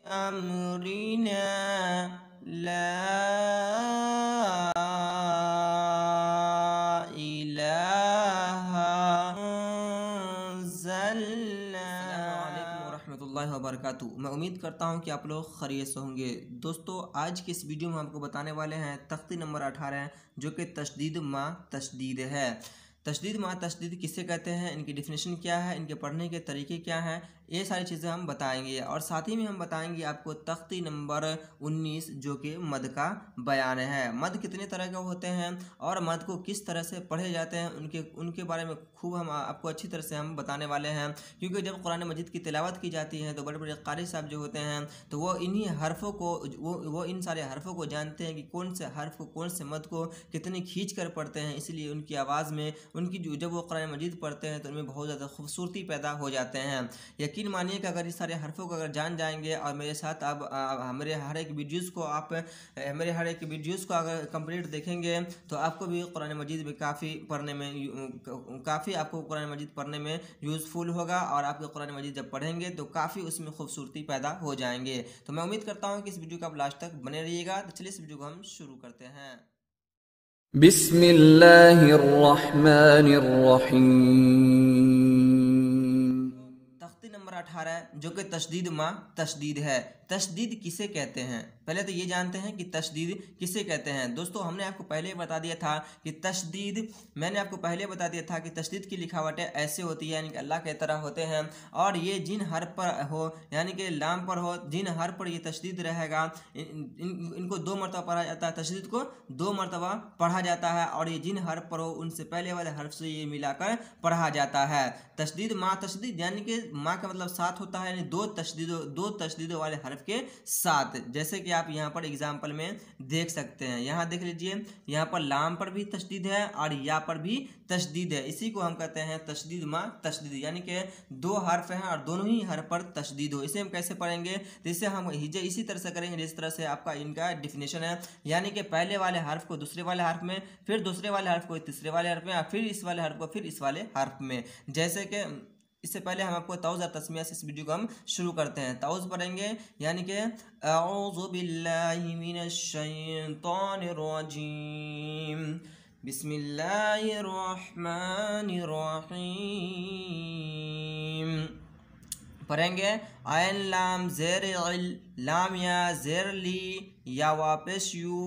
अमरिना ला इलाहा इल्लल्लाह। अस्सलामु अलैकुम वरहमतुल्लाहि वबरकातुहू। मैं उम्मीद करता हूँ कि आप लोग खैरियत से होंगे। दोस्तों, आज की इस वीडियो में आपको बताने वाले हैं तख्ती नंबर 18 जो कि तशदीद मा तशदीद है। तशदीद मा तशदीद किसे कहते हैं, इनकी डिफिनेशन क्या है, इनके पढ़ने के तरीके क्या हैं, ये सारी चीज़ें हम बताएंगे। और साथ ही में हम बताएंगे आपको तख्ती नंबर 19 जो कि मद का बयान है। मद कितने तरह के होते हैं और मद को किस तरह से पढ़े जाते हैं, उनके बारे में खूब हम आपको अच्छी तरह से हम बताने वाले हैं। क्योंकि जब कुरान मजीद की तिलावत की जाती है तो बड़े बड़े कारी साहब जो होते हैं तो वो इन्हीं हरफों को वो इन सारे हरफों को जानते हैं कि कौन से हर्फ को, कौन से मद को कितनी खींच कर पढ़ते हैं। इसलिए उनकी आवाज़ में जब वो कुरान मजीद पढ़ते हैं तो उनमें बहुत ज़्यादा खूबसूरती पैदा हो जाते हैं। यकीन मानिए कि अगर इस सारे हरफों को अगर जान जाएंगे और मेरे साथ आप मेरे हर एक वीडियोज़ को अगर कंप्लीट देखेंगे तो आपको भी कुरान मजीद में काफ़ी आपको कुरान मजीद पढ़ने में यूज़फुल होगा और आपको कुरान मजीद जब पढ़ेंगे तो काफ़ी उसमें खूबसूरती पैदा हो जाएंगे। तो मैं उम्मीद करता हूँ कि इस वीडियो को आप लास्ट तक बने रहिएगा। तो चलिए इस वीडियो को हम शुरू करते हैं। बिस्मिल्लाहिर्रहमानिर्रहीम। तख्ती नंबर 18 जो कि तशदीद मा तशदीद है। तशदीद किसे कहते हैं, पहले तो ये जानते हैं कि तशदीद किसे कहते हैं। दोस्तों, हमने आपको पहले बता दिया था कि तशदीद की लिखावटें ऐसे होती है, यानी कि अल्लाह के तरह होते हैं। और ये जिन हर्फ पर हो, यानी कि लाम पर हो, जिन हर्फ पर ये तशदीद रहेगा इनको 2 मरतबा पढ़ा जाता है। तशदीद को 2 मरतबा पढ़ा जाता है और ये जिन हर्फ पर हो उनसे पहले वाले हर्फ से ये मिलाकर पढ़ा जाता है। तशदीद मा तशदीद, यानी कि माँ का मतलब साथ होता है, यानी दो तशदीदों वाले हर्फ के साथ। जैसे कि आप यहाँ पर एग्जाम्पल में देख सकते हैं, यहाँ देख लीजिए, यहाँ पर लाम पर भी तशदीद है और या पर भी तशदीद है। इसी को हम कहते हैं तशदीद मा तशदीद, यानी कि 2 हर्फ हैं और दोनों ही हर्फ पर तशदीद हो। इसे हम कैसे पढ़ेंगे, तो इसे हम इसी तरह से करेंगे जिस तरह से आपका इनका डिफिनेशन है, यानी कि पहले वाले हर्फ को दूसरे वाले हर्फ में, फिर दूसरे वाले हर्फ को तीसरे वाले हर्फ में, और फिर इस वाले हर्फ को फिर इस वाले हर्फ में। जैसे कि इससे पहले हम आपको तौज़ और तस्मिया से इस वीडियो को हम शुरू करते हैं। तौज़ पढ़ेंगे, यानी कि अऊज़ु बिल्लाहि मिनश शैतानिर रजीम, बिस्मिल्लाहिर रहमानिर रहीम। पढ़ेंगे आयन लाम ज़ेर इल, लाम या ज़ेर ली, या वापस यू,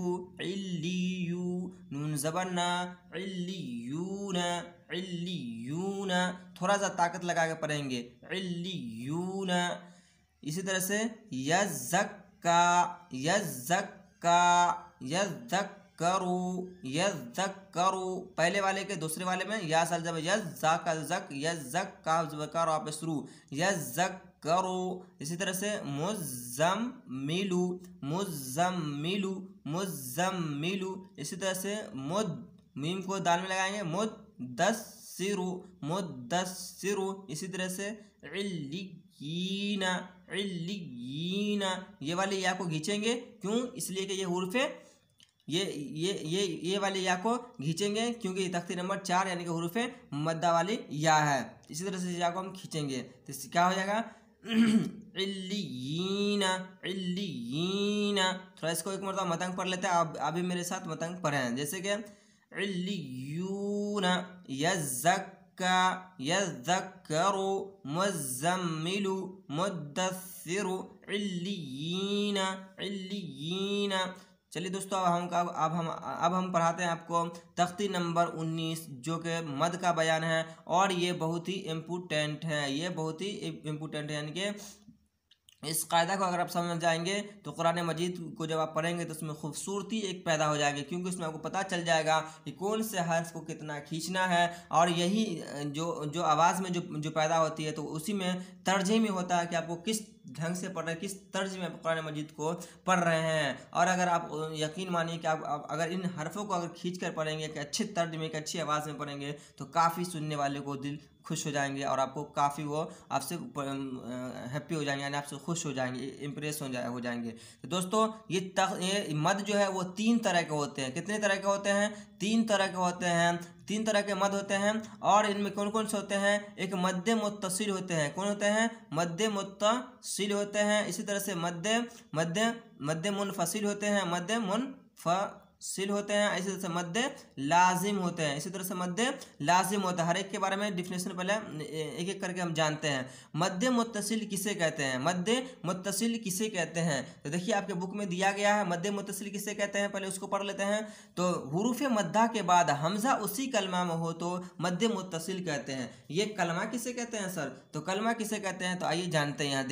इल्ली यू, नून ज़बरना, इल्लियूना, इल्लियूना। थोड़ा सा ताकत लगा के पढ़ेंगे, इल्लियूना। इसी तरह से यज़क्का, यज़क्का, यज़क्करू, यज़क्करू। पहले वाले के दूसरे वाले में या सल जब यज़्ज़क, यज़्ज़क्का ज़बर वापस रू, यज़्ज़क्करू। इसी तरह से मुज़्ज़म्मिलु, मुज़्ज़म्मिलु, मुज़्ज़म्मिलु। इसी तरह से मीम को दाल में लगाएंगे, मुद्दस्सिरु, मुद्दस्सिरु। इसी तरह से इल्लियीना, इल्लियीना। ये वाले या को खींचेंगे, क्यों, इसलिए कि ये हुर्फ ये वाले या को खींचेंगे क्योंकि तख्ती नंबर 4 यानी कि हुर्फ मद्दा वाली या है। इसी तरह से या को हम खींचेंगे तो क्या हो जाएगा, इल्लियीना, इल्लियीना। थोड़ा इसको एक मरतबा मतंग पढ़ लेते हैं, आप अभी मेरे साथ मतंग पढ़ें। जैसे कि इल्लियूना, यज़क्का, यज़क्करू, मुज़्ज़म्मिलु, मुद्दस्सिरु, इल्लियीना, इल्लियीना। चलिए दोस्तों, अब हम पढ़ाते हैं आपको तख्ती नंबर 19 जो कि मद का बयान है। और ये बहुत ही इम्पोर्टेंट है, यानी कि इस कायदा को अगर आप समझ जाएंगे तो कुरान मजीद को जब आप पढ़ेंगे तो उसमें खूबसूरती एक पैदा हो जाएगी, क्योंकि उसमें आपको पता चल जाएगा कि कौन से हर्फ को कितना खींचना है। और यही जो आवाज़ में जो पैदा होती है तो उसी में तर्जे में होता है कि आपको किस ढंग से पढ़ रहे हैं, किस तर्ज में आप कुरान मजीद को पढ़ रहे हैं। और अगर आप यकीन मानिए कि आप अगर इन हरफों को अगर खींच कर पढ़ेंगे, कि अच्छे तर्ज में, एक अच्छी आवाज़ में पढ़ेंगे तो काफ़ी सुनने वाले को दिल खुश हो जाएंगे और आपको काफ़ी वो आपसे हैप्पी हो जाएंगे, यानी आपसे खुश हो जाएंगे, इम्प्रेस हो जाएंगे। तो दोस्तों, ये मद जो है वो 3 तरह के होते हैं। कितने तरह के होते हैं, 3 तरह के होते हैं। तीन तरह के मद होते हैं और इनमें कौन कौन से होते हैं, एक मध्य मुत्तसिल होते हैं, कौन होते हैं, मध्य मुत्तसिल होते हैं, इसी तरह से मध्य मध्य मध्य मुनफसिल होते हैं, मध्य मुनफसिल होते हैं, इसी तरह से मध्य लाजिम होते हैं, इसी तरह से मध्य लाजिम होता है। हर एक के बारे में डिफिनेशन पहले एक एक करके हम जानते हैं। मध्य मुत्तसिल किसे कहते हैं, मध्य मुत्तसिल किसे कहते हैं, तो देखिए आपके बुक में दिया गया है मध्य मुत्तसिल किसे कहते हैं, पहले उसको पढ़ लेते हैं। तो हुरूफ मद्दा के बाद हमजा उसी कलमा में हो तो मध्य मुत्तसिल कहते हैं। ये कलमा किसे कहते हैं सर, तो कलमा किसे कहते हैं, तो आइए जानते हैं। यहाँ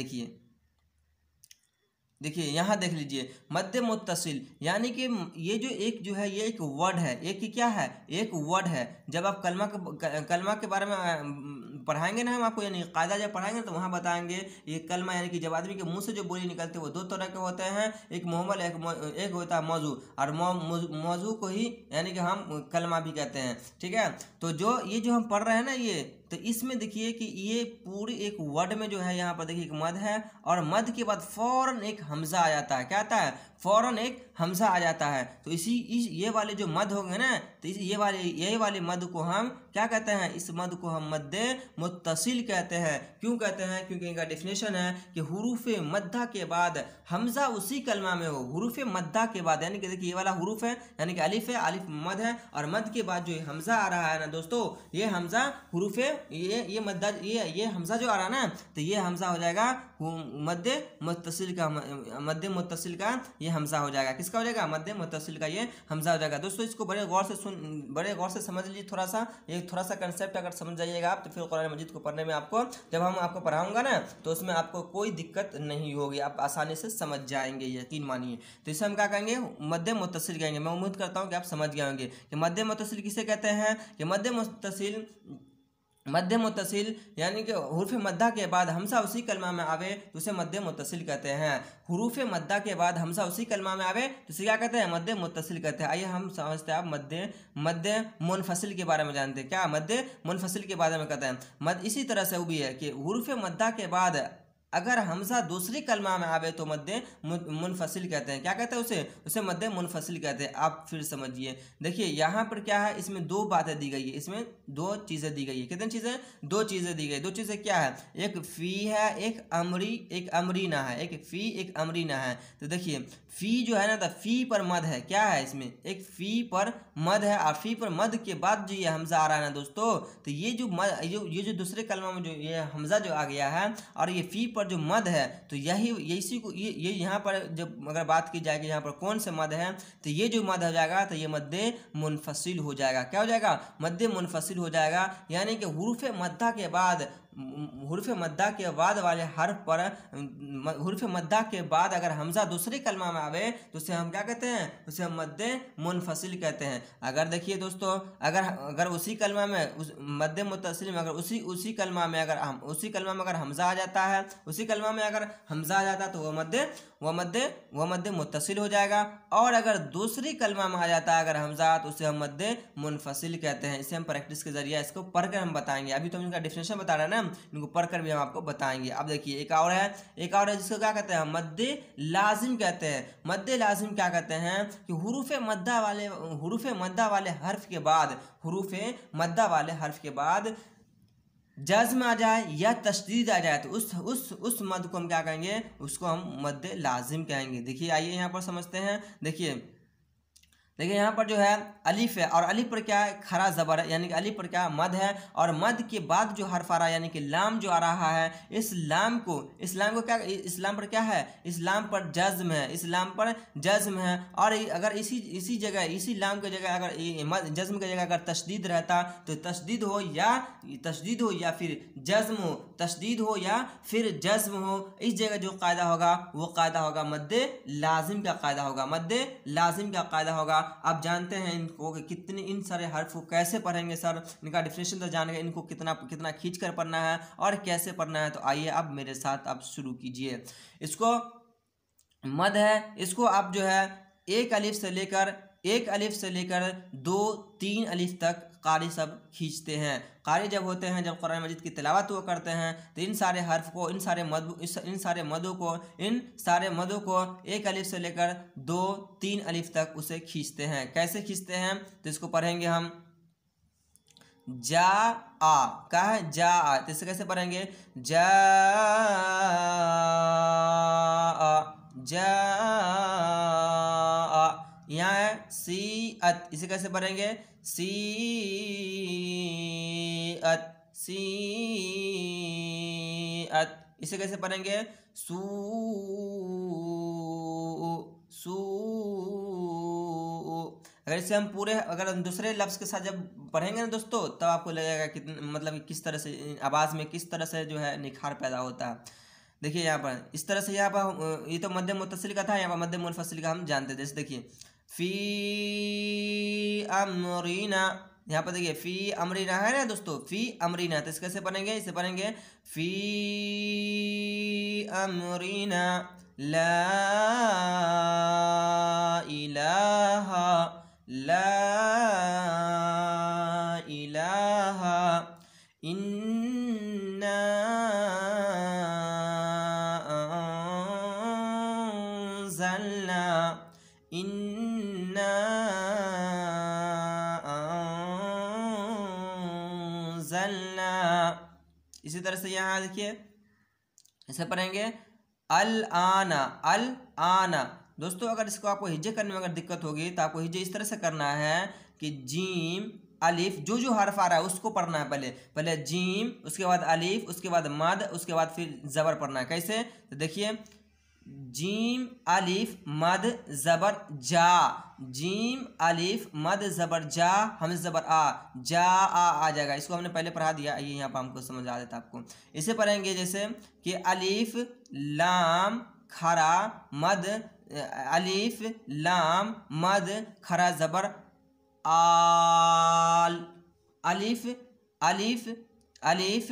देखिए यहाँ देख लीजिए, मध्य मुत्तसिल यानी कि ये जो एक जो है ये एक वर्ड है, एक क्या है, एक वर्ड है। जब आप कलमा के बारे में पढ़ाएंगे ना हम आपको, यानी कायदा जब पढ़ाएंगे तो वहाँ बताएंगे ये कलमा यानी कि जब आदमी के मुंह से जो बोली निकलते हैं वो दो तरह के होते हैं, एक मुहम्मल एक होता है मौजू, और मौजू को ही यानी कि हम कलमा भी कहते हैं। ठीक है, तो जो ये जो हम पढ़ रहे हैं ना ये, तो इसमें देखिए कि ये पूरी एक वर्ड में जो है यहाँ पर देखिए एक मद है और मद के बाद फौरन एक हमजा आ जाता है। क्या आता है, फौरन एक हमजा आ जाता है। तो ये वाले जो मद होंगे ना, तो ये वाले मद को हम क्या कहते हैं, इस मद को हम मद्दे मुत्तसिल कहते हैं। क्यों कहते हैं, क्योंकि इनका डेफिनेशन है कि हुरूफ मद्दा के बाद हमजा उसी कलमा में हो। हुरूफ मद्दा के बाद यानी कि देखिए ये वाला हुरूफ है यानी कि अलिफ है, अलिफ मद है, और मद के बाद जो हमजा आ रहा है ना दोस्तों, ये हमजा हुरूफ ये मद्दा ये हमजा जो आ रहा है ना, तो ये हमजा हो जाएगा मद्दे मुत्तसिल का, मद्दे मुत्तसिल का ये हमजा हो जाएगा। किसका हो जाएगा, मद्दे मुत्तसिल का ये हमजा हो जाएगा। दोस्तों इसको बड़े गौर से समझ लीजिए, थोड़ा सा कंसेप्ट अगर समझ जाइएगा आप, तो फिर कुरान मजीद को पढ़ने में आपको, जब हम आपको पढ़ाऊंगा ना, तो उसमें आपको कोई दिक्कत नहीं होगी, आप आसानी से समझ जाएंगे, यकीन मानिए। तो इसे हम क्या कहेंगे, मद्दे मुत्तसिल कहेंगे। मैं उम्मीद करता हूँ कि आप समझ गए होंगे कि मद्दे मुत्तसिल किसे कहते हैं, कि मध्य मुत्तसिल यानी कि हुरूफ मद्दा के बाद हमजा उसी कलमा में आवे तो उसे मध्य मुत्तसिल कहते हैं। हुरूफ मद्दा के बाद हमजा उसी कलमा में आवे तो उसे क्या कहते हैं, मध्य मुत्तसिल कहते हैं। आइए हम समझते हैं, आप मध्य मुनफसिल के बारे में जानते हैं। क्या मध्य मुनफसिल के बारे में कहते हैं, इसी तरह से वो भी है कि हुरूफ मद्दा के बाद अगर हमजा दूसरी कलमा में आवे तो मध्य मुनफसिल कहते हैं। क्या कहते हैं उसे मध्य मुनफसिल कहते हैं। आप फिर समझिए, देखिए यहाँ पर क्या है, इसमें दो बातें दी गई है, इसमें दो चीज़ें दी गई है। कितनी चीज़ें, दो चीज़ें दी गई। दो चीज़ें क्या है, एक फ़ी है, एक अमरीना है, एक फ़ी एक अमरीना है। तो देखिए फ़ी जो है ना, तो फ़ी पर मद है। क्या है इसमें, एक फ़ी पर मद है, और फ़ी पर मद के बाद जो ये हमजा आ रहा है ना दोस्तों, तो ये जो दूसरे कलमा में जो ये हमजा जो आ गया है और ये फ़ी पर जो मद है, तो इसी को ये यहाँ पर जब अगर बात की जाएगी यहाँ पर कौन से मद है, तो ये जो मद हो जाएगा तो ये मद्दे मुनफसिल हो जाएगा। क्या हो जाएगा, मद्दे मुनफसिल हो जाएगा। यानी कि हुरूफ मद्दा के बाद वाले हर्फ पर, हुरूफ मद्दा के बाद अगर हमजा दूसरे कलमा में आवे तो उसे हम क्या कहते हैं, उसे हम मद्दे मुनफसिल कहते हैं। अगर देखिए दोस्तों, अगर उसी कलमा में मद्दे मुत्तसिल में अगर उसी कलमा में अगर हमजा आ जाता है, उसी कलमा में अगर हमजा आ जाता है तो वह मद्दे मुत्तसिल हो जाएगा। और अगर दूसरी कलमा में आ जाता है अगर हमजा, तो उसे हम मद्दे मुनफसिल कहते हैं। इसे हम प्रैक्टिस के जरिए इसको पढ़कर हम बताएंगे। अभी तो हम इनका डिफिनेशन बता रहे हैं ना, इनको पढ़कर भी हम आपको बताएंगे। अब देखिए एक और है जिसको क्या कहते हैं, मद्दे लाजिम कहते हैं। मद्दे लाजिम क्या कहते हैं कि हुरूफ मद्दा वाले हर्फ के बाद जज्म आ जाए या तशदीद आ जाए तो उस मद को हम क्या कहेंगे, उसको हम मद्दे लाजिम कहेंगे। देखिए आइए यहाँ पर समझते हैं। देखिए यहाँ पर जो है अलिफ है, और अलिफ पर क्या है, खरा ज़बर है, यानी कि अलिफ पर क्या मद है, और मद के बाद जो हर्फ आ रहा है यानी कि लाम जो आ रहा है, इस लाम पर क्या है, इस्लाम पर जज्म है। और अगर इसी लाम की जगह अगर जज्म की जगह अगर तशदीद रहता तो तशदीद हो या फिर जज्म हो, तशदीद हो या फिर जज्म हो, इस जगह जो कायदा होगा वो कायदा होगा मद्दे लाजिम का कायदा होगा। आप जानते हैं इनको कि कितने इन सारे हर्फ को कैसे पढ़ेंगे सर, इनका डिफिनेशन तो जानेंगे, इनको कितना खींच कर पढ़ना है और कैसे पढ़ना है। तो आइए अब मेरे साथ आप शुरू कीजिए। इसको मद है, इसको आप जो है एक अलिफ से लेकर 2-3 अलिफ तक कारी सब खींचते हैं। कारी जब होते हैं, जब कुरान मजीद की तिलावत वो करते हैं, तो इन सारे हर्फ को, इन सारे मदों को एक अलिफ से लेकर 2-3 अलिफ तक उसे खींचते हैं। कैसे खींचते हैं तो इसको पढ़ेंगे हम। जा आ, क्या है जा आ, तो इसे कैसे पढ़ेंगे जा आ, जा आ। यहाँ है सी अत, इसे कैसे पढ़ेंगे सी अत, सी अत। इसे कैसे पढ़ेंगे सू सू। अगर इसे हम पूरे अगर हम दूसरे लफ्ज़ के साथ जब पढ़ेंगे ना दोस्तों, तब आपको लगेगा कि मतलब कि किस तरह से आवाज़ में किस तरह से जो है निखार पैदा होता है। देखिए यहाँ पर इस तरह से, यहाँ पर ये तो मध्यम मुत्तसिल का था, यहाँ पर मध्यम मुनफसिल का हम जानते थे। जैसे देखिए फ़ी अमरीना, यहाँ पर देखिए फ़ी अमरीना है ना दोस्तों, फ़ी अमरीना, तो इसे कैसे पढ़ेंगे, इसे पढ़ेंगे फ़ी अमरीना ला इलाहा ला इलाहा इन्ना अंज़लना इन्ना अंज़लना। इसी तरह से यहाँ देखिए इसे पढ़ेंगे अल आना, अल आना। दोस्तों अगर इसको आपको हिज्जे करने में अगर दिक्कत होगी तो आपको हिज्जे इस तरह से करना है कि जीम अलिफ जो जो हर्फ आ रहा है उसको पढ़ना है, पहले जीम, उसके बाद अलिफ, उसके बाद मद, उसके बाद फिर ज़बर पढ़ना है। कैसे, तो देखिए जीम अलिफ मद ज़बर जा, जीम अलिफ मद ज़बर जा, हम ज़बर आ, जा आ जाएगा। इसको हमने पहले पढ़ा दिया, ये यहाँ पर हमको समझ आ जाता आपको। इसे पढ़ेंगे जैसे कि अलिफ लाम खरा मद, अलिफ लाम मद खरा ज़बर आल, अलिफ अलिफ अलिफ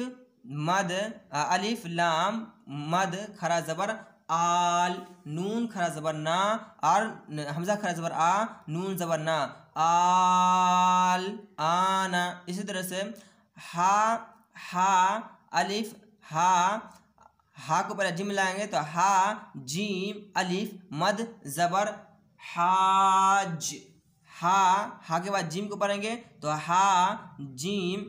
मद अलिफ लाम मद खरा ज़बर आल, नून खरा ज़बर ना और हमज़ा खरा ज़बर आ, नून ज़बर ना आल आना। इसी तरह से हा हा अलिफ हा, हा को पहले जिम लाएंगे तो हा जीम अलिफ मद ज़बर हाज, हा के बाद जीम को पढ़ेंगे तो हा जीम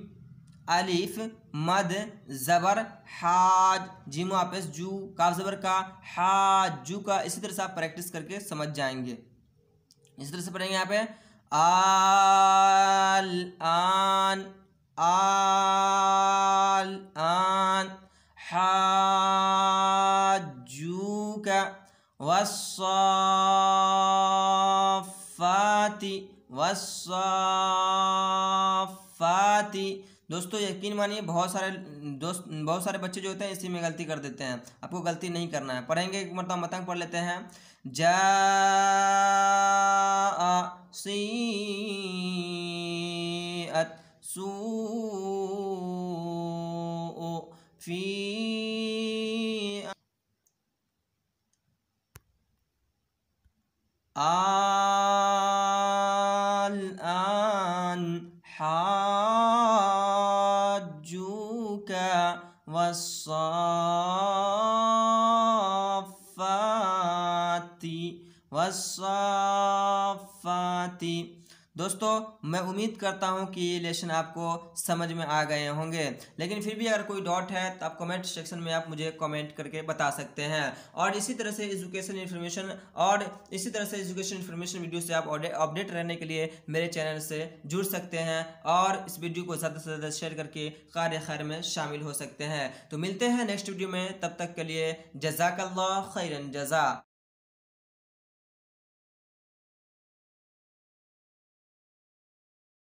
अलिफ मद ज़बर हाज, जीम वापस जू, काफ ज़बर का हाजू का। इसी तरह से आप प्रैक्टिस करके समझ जाएंगे। इसी तरह से पढ़ेंगे यहाँ पे आल आन, आल आन हाजू का, वस्साफ़ाती वस्साफ़ाती। दोस्तों यकीन मानिए बहुत सारे बच्चे जो होते हैं इसी में गलती कर देते हैं, आपको गलती नहीं करना है। पढ़ेंगे एक मतलब मतंग पढ़ लेते हैं जा सीअत सू फी आल आन हाजूका वस्साफ़ाती वस्साफ़ाती। दोस्तों मैं उम्मीद करता हूं कि ये लेसन आपको समझ में आ गए होंगे, लेकिन फिर भी अगर कोई डाउट है तो आप कमेंट सेक्शन में आप मुझे कमेंट करके बता सकते हैं। और इसी तरह से एजुकेशन इन्फॉर्मेशन वीडियो से आप अपडेट रहने के लिए मेरे चैनल से जुड़ सकते हैं और इस वीडियो को ज़्यादा से ज़्यादा शेयर करके कार्य खैर में शामिल हो सकते हैं। तो मिलते हैं नेक्स्ट वीडियो में, तब तक के लिए जज़ाकल्लाह खैरन जज़ा।